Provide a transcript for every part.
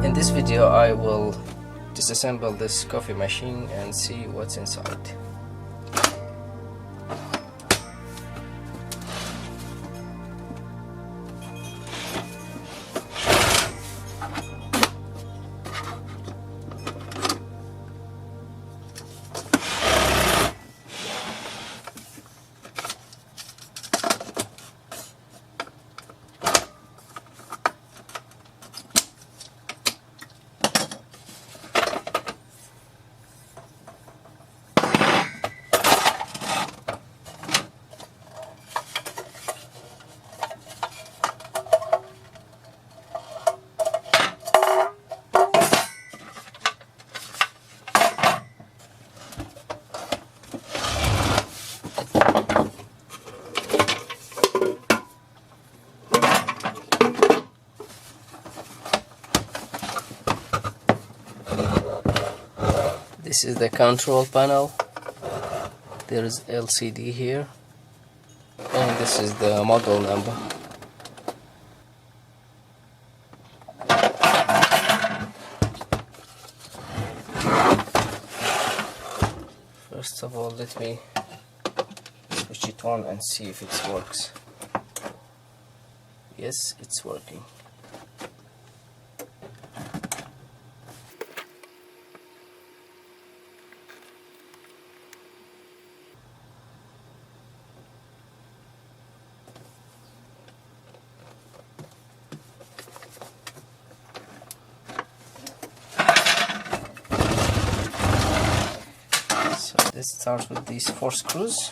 In this video I will disassemble this coffee machine and see what's inside. This is the control panel. There is LCD here, and this is the model number. First of all, let me switch it on and see if it works. Yes, it's working. Let's start with these 4 screws.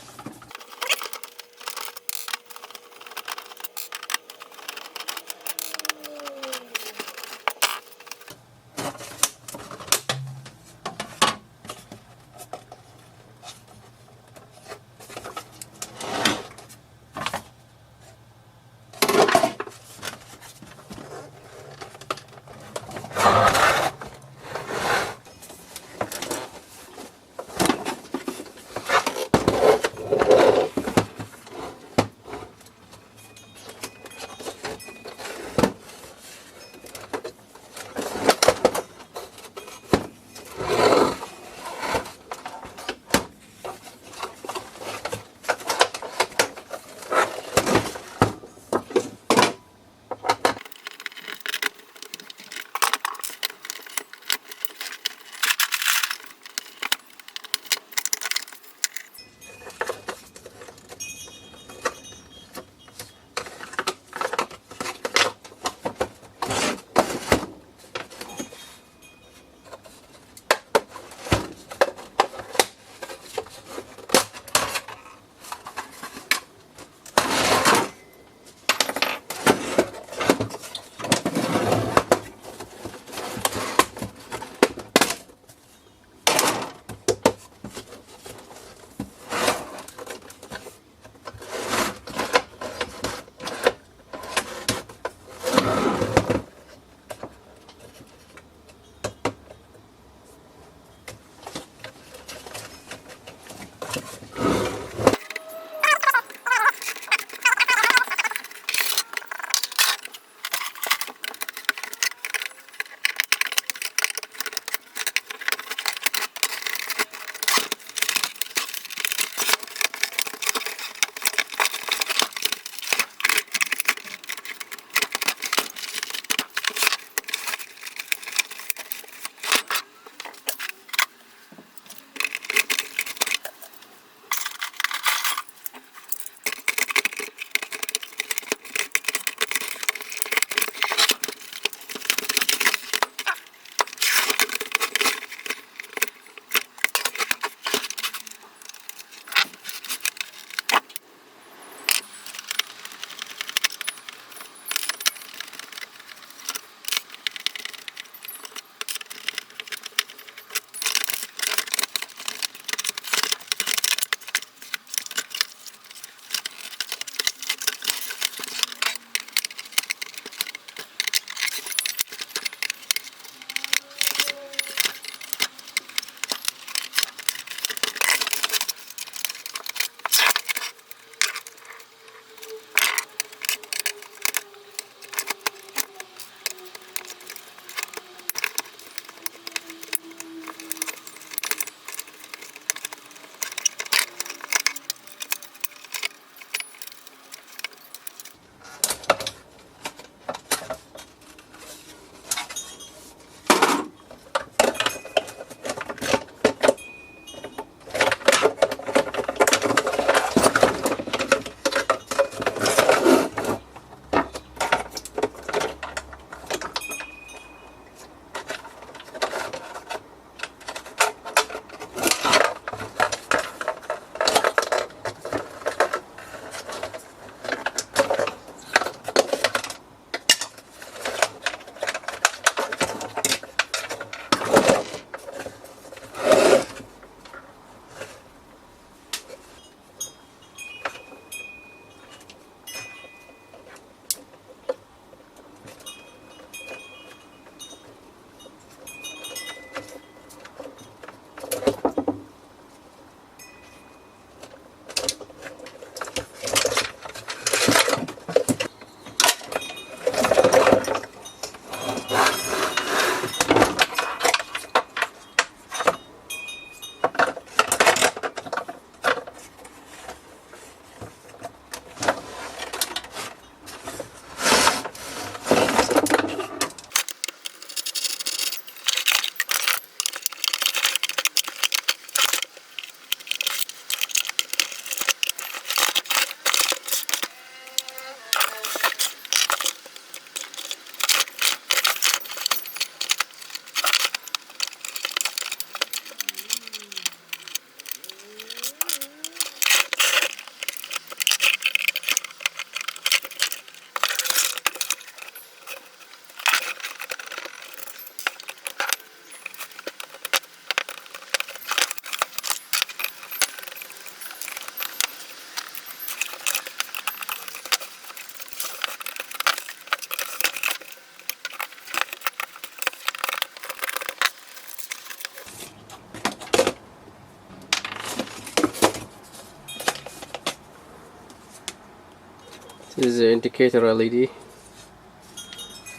This is the indicator LED.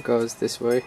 Goes this way.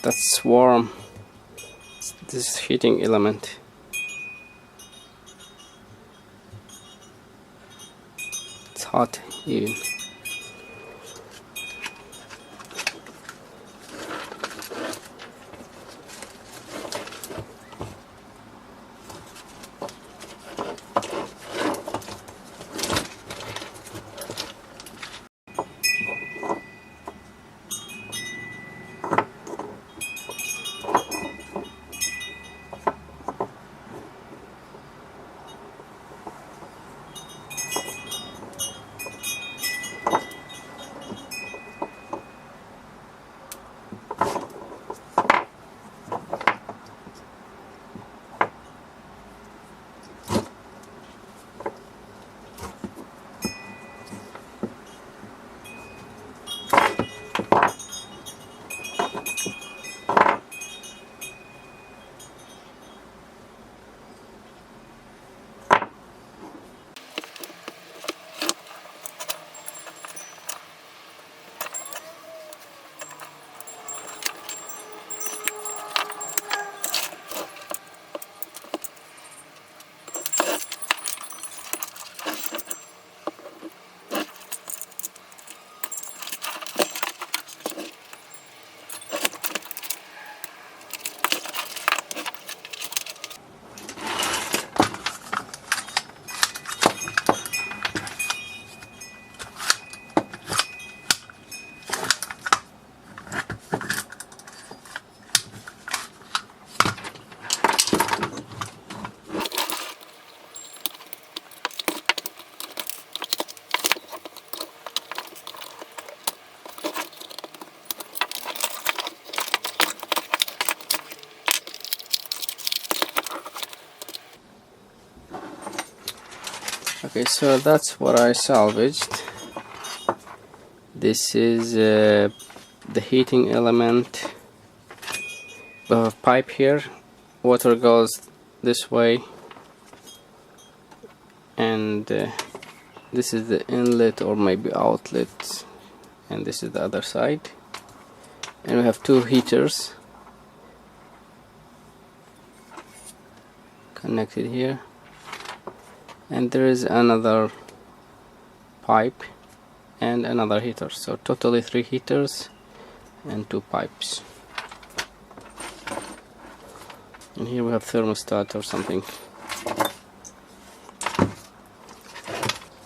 That's warm. This heating element. It's hot even. Okay, so that's what I salvaged. This is the heating element pipe here. water goes this way, and this is the inlet or maybe outlet, and this is the other side. And we have two heaters connected here, and there is another pipe and another heater, so totally 3 heaters and 2 pipes. And here we have thermostat or something.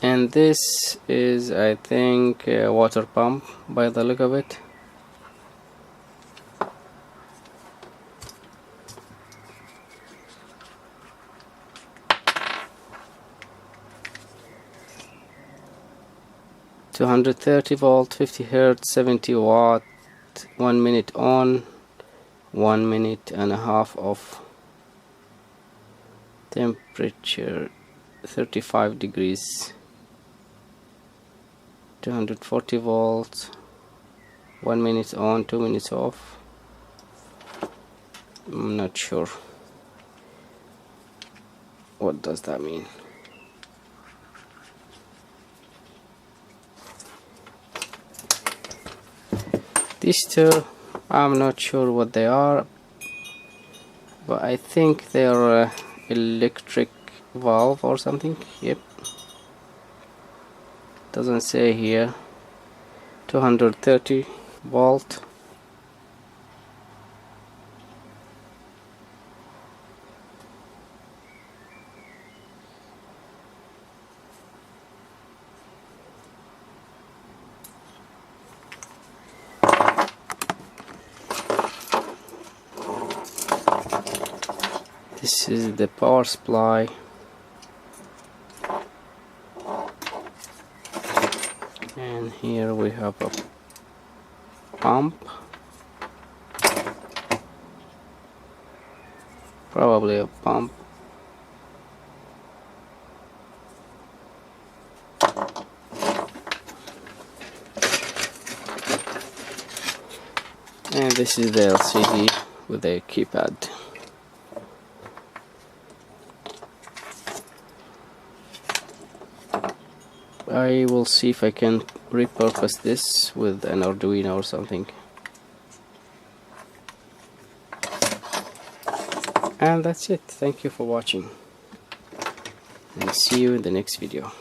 And this is, I think, a water pump by the look of it. $230 50 Hertz 70 watt, 1 minute on, 1 minute and a half off, temperature 35 degrees, 240 volts, 1 minute on, 2 minutes off. I'm not sure what does that mean. These two, I'm not sure what they are, but I think they are electric valve or something. Yep, doesn't say here. 230 volt. This is the power supply, and here we have a pump, probably a pump, and this is the LCD with a keypad. I will see if I can repurpose this with an Arduino or something. And that's it. Thank you for watching, and see you in the next video.